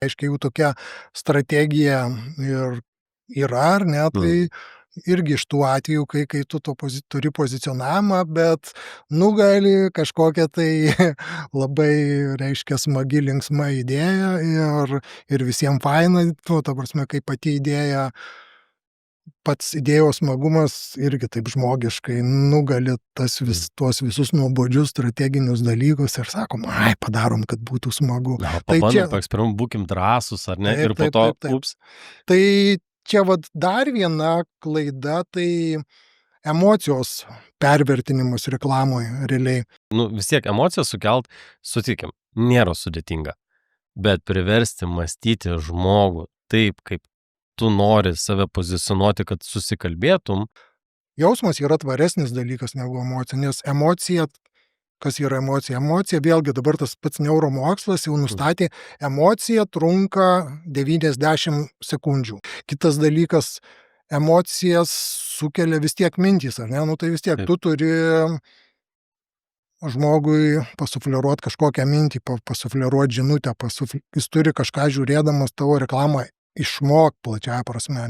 Aiškiai, jau tokia strategija ir yra, ar ne, tai irgi iš tų atvejų, kai tu turi pozicionavimą, bet nugali kažkokia tai labai, reiškia, smagi, linksma idėja ir visiems faina, ta prasme, kaip pati idėja, pats idėjos smagumas irgi taip žmogiškai nugali tuos visus nuobodžius strateginius dalykus ir sakom, ai, padarom, kad būtų smagu. Pabandom, paeksperimentuot, būkim drąsūs, ar ne? Ir po to, ups. Tai čia dar viena klaida, tai emocijos pervertinimas reklamoje realiai. Vis tiek emocijas sukelt, sutikim, nėra sudėtinga, bet priversti mąstyti žmogų taip, kaip tu nori save pozicionuoti, kad susikalbėtum. Jausmas yra tvaresnis dalykas negu emocija, nes emocija, kas yra emocija? Emocija, vėlgi dabar tas pats neuromokslas jau nustatė, emocija trunka 90 sekundžių. Kitas dalykas, emocijas sukelia vis tiek mintys, ar ne? Tai vis tiek tu turi žmogui pasufleruoti kažkokią mintį, pasufleruoti žinutę, jis turi kažką žiūrėdamas tavo reklamą išmok plačiąja prasme.